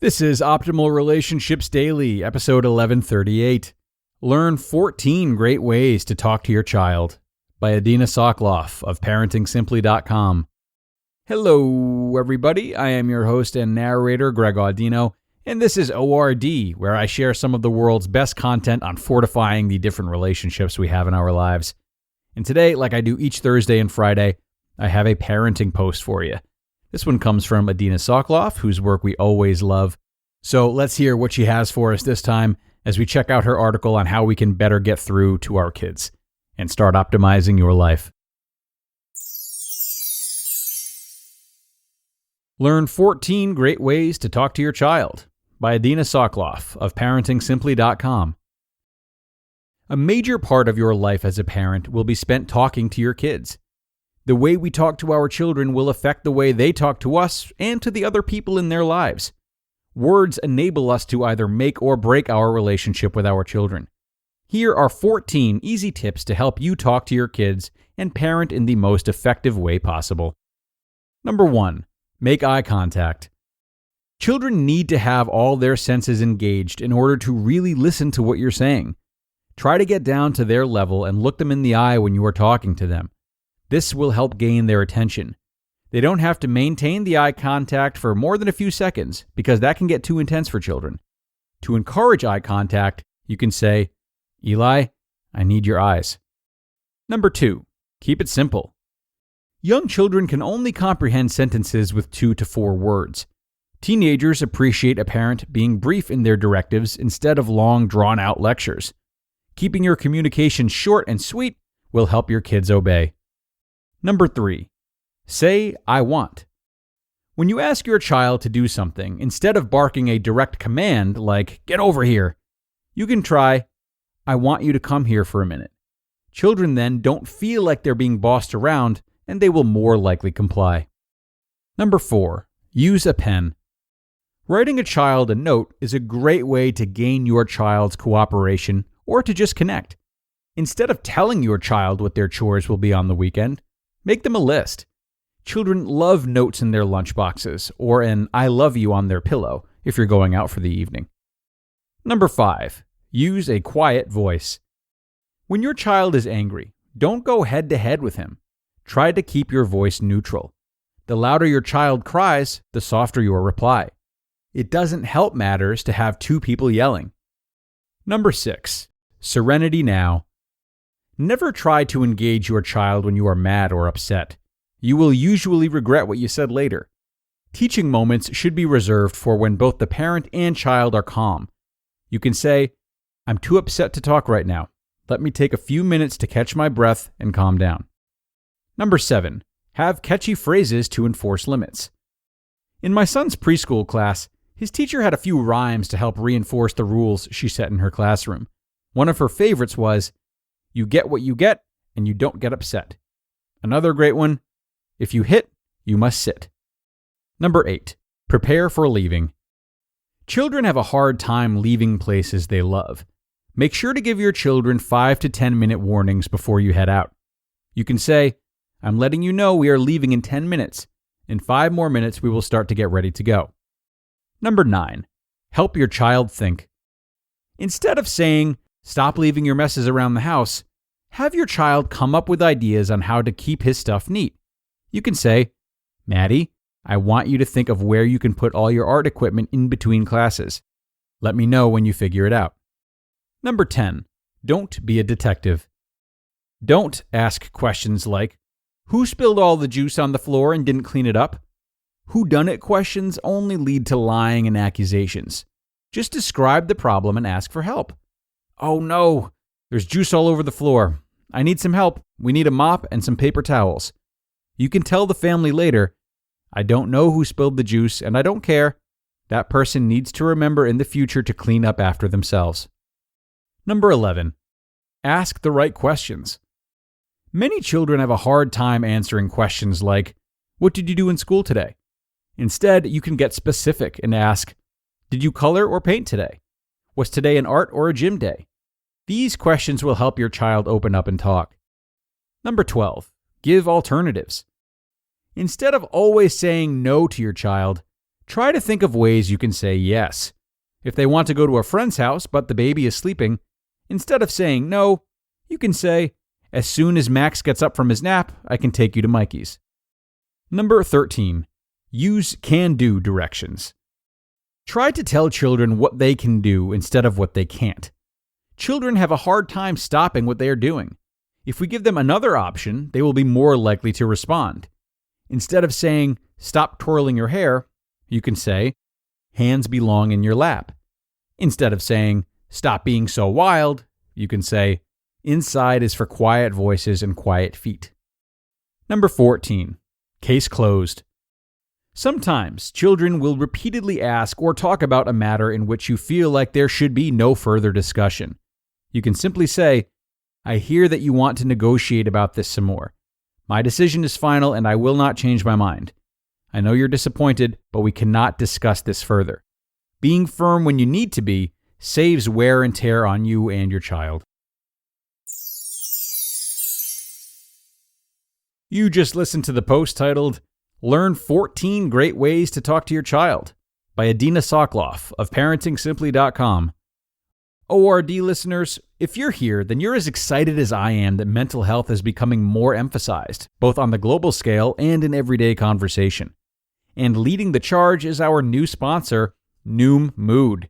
This is Optimal Relationships Daily, episode 1138. Learn 14 great ways to talk to your child by Adina Soclof of ParentingSimply.com. Hello, everybody. I am your host and narrator, Greg Audino, and this is ORD, where I share some of the world's best content on fortifying the different relationships we have in our lives. And today, like I do each Thursday and Friday, I have a parenting post for you. This one comes from Adina Soclof, whose work we always love. So let's hear what she has for us this time as we check out her article on how we can better get through to our kids and start optimizing your life. Learn 14 great ways to talk to your child by Adina Soclof of ParentingSimply.com. A major part of your life as a parent will be spent talking to your kids. The way we talk to our children will affect the way they talk to us and to the other people in their lives. Words enable us to either make or break our relationship with our children. Here are 14 easy tips to help you talk to your kids and parent in the most effective way possible. Number 1, make eye contact. Children need to have all their senses engaged in order to really listen to what you're saying. Try to get down to their level and look them in the eye when you are talking to them. This will help gain their attention. They don't have to maintain the eye contact for more than a few seconds because that can get too intense for children. To encourage eye contact, you can say, "Eli, I need your eyes." Number 2, keep it simple. Young children can only comprehend sentences with 2 to 4 words. Teenagers appreciate a parent being brief in their directives instead of long, drawn-out lectures. Keeping your communication short and sweet will help your kids obey. Number 3, say, "I want." When you ask your child to do something, instead of barking a direct command like, "Get over here," you can try, "I want you to come here for a minute." Children then don't feel like they're being bossed around, and they will more likely comply. Number 4, use a pen. Writing a child a note is a great way to gain your child's cooperation or to just connect. Instead of telling your child what their chores will be on the weekend, make them a list. Children love notes in their lunchboxes or an "I love you" on their pillow if you're going out for the evening. Number 5, use a quiet voice. When your child is angry, don't go head-to-head with him. Try to keep your voice neutral. The louder your child cries, the softer your reply. It doesn't help matters to have 2 people yelling. Number 6, serenity now. Never try to engage your child when you are mad or upset. You will usually regret what you said later. Teaching moments should be reserved for when both the parent and child are calm. You can say, "I'm too upset to talk right now. Let me take a few minutes to catch my breath and calm down." Number 7, have catchy phrases to enforce limits. In my son's preschool class, his teacher had a few rhymes to help reinforce the rules she set in her classroom. One of her favorites was, "You get what you get, and you don't get upset." Another great one, "If you hit, you must sit." Number 8, prepare for leaving. Children have a hard time leaving places they love. Make sure to give your children 5 to 10-minute warnings before you head out. You can say, "I'm letting you know we are leaving in 10 minutes. In 5 more minutes, we will start to get ready to go." Number 9, help your child think. Instead of saying, "Stop leaving your messes around the house," have your child come up with ideas on how to keep his stuff neat. You can say, "Maddie, I want you to think of where you can put all your art equipment in between classes. Let me know when you figure it out." Number 10, don't be a detective. Don't ask questions like, "Who spilled all the juice on the floor and didn't clean it up?" Whodunit questions only lead to lying and accusations. Just describe the problem and ask for help. "Oh no, there's juice all over the floor. I need some help. We need a mop and some paper towels." You can tell the family later, "I don't know who spilled the juice and I don't care. That person needs to remember in the future to clean up after themselves." Number 11, ask the right questions. Many children have a hard time answering questions like, "What did you do in school today?" Instead, you can get specific and ask, "Did you color or paint today? Was today an art or a gym day?" These questions will help your child open up and talk. Number 12, give alternatives. Instead of always saying no to your child, Try to think of ways you can say yes. If they want to go to a friend's house but the baby is sleeping, instead of saying no, you can say, as soon as Max gets up from his nap, I can take you to Mikey's. Number 13. Use can-do directions. Try to tell children what they can do instead of what they can't. Children have a hard time stopping what they are doing. If we give them another option, they will be more likely to respond. Instead of saying, stop twirling your hair, you can say, hands belong in your lap. Instead of saying, stop being so wild, you can say, inside is for quiet voices and quiet feet. Number 14. Case closed. Sometimes children will repeatedly ask or talk about a matter in which you feel like there should be no further discussion. You can simply say, I hear that you want to negotiate about this some more. My decision is final and I will not change my mind. I know you're disappointed, but we cannot discuss this further. Being firm when you need to be saves wear and tear on you and your child. You just listened to the post titled, Learn 14 Great Ways to Talk to Your Child by Adina Soclof of ParentingSimply.com. ORD listeners, if you're here, then you're as excited as I am that mental health is becoming more emphasized, both on the global scale and in everyday conversation. And leading the charge is our new sponsor, Noom Mood.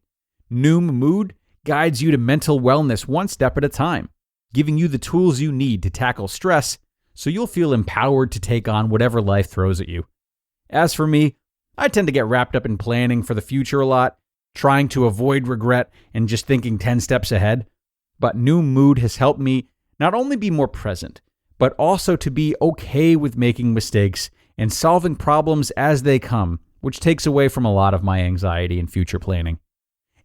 Noom Mood guides you to mental wellness one step at a time, giving you the tools you need to tackle stress so you'll feel empowered to take on whatever life throws at you. As for me, I tend to get wrapped up in planning for the future a lot, trying to avoid regret and just thinking 10 steps ahead. But Noom Mood has helped me not only be more present, but also to be okay with making mistakes and solving problems as they come, which takes away from a lot of my anxiety and future planning.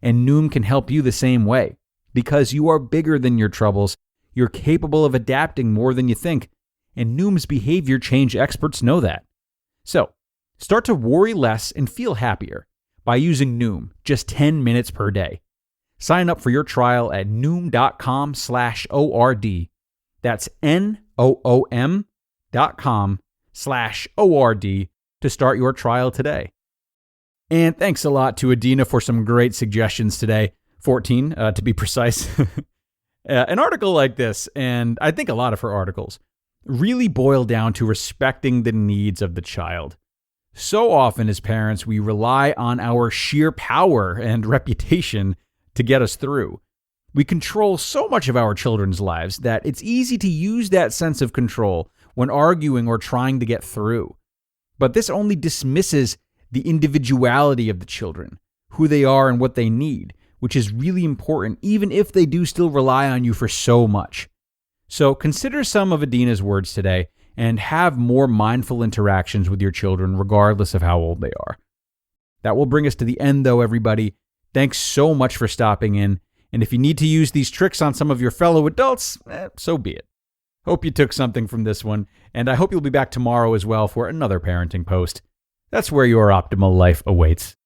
And Noom can help you the same way, because you are bigger than your troubles, you're capable of adapting more than you think, and Noom's behavior change experts know that. So, start to worry less and feel happier by using Noom just 10 minutes per day. Sign up for your trial at Noom.com/ORD. That's NOOM.com/ORD to start your trial today. And thanks a lot to Adina for some great suggestions today. 14, to be precise. An article like this, and I think a lot of her articles, really boil down to respecting the needs of the child. So often as parents, we rely on our sheer power and reputation to get us through. We control so much of our children's lives that it's easy to use that sense of control when arguing or trying to get through. But this only dismisses the individuality of the children, who they are and what they need, which is really important even if they do still rely on you for so much. So consider some of Adina's words today and have more mindful interactions with your children regardless of how old they are. That will bring us to the end though, everybody. Thanks so much for stopping in. And if you need to use these tricks on some of your fellow adults, so be it. Hope you took something from this one, and I hope you'll be back tomorrow as well for another parenting post. That's where your optimal life awaits.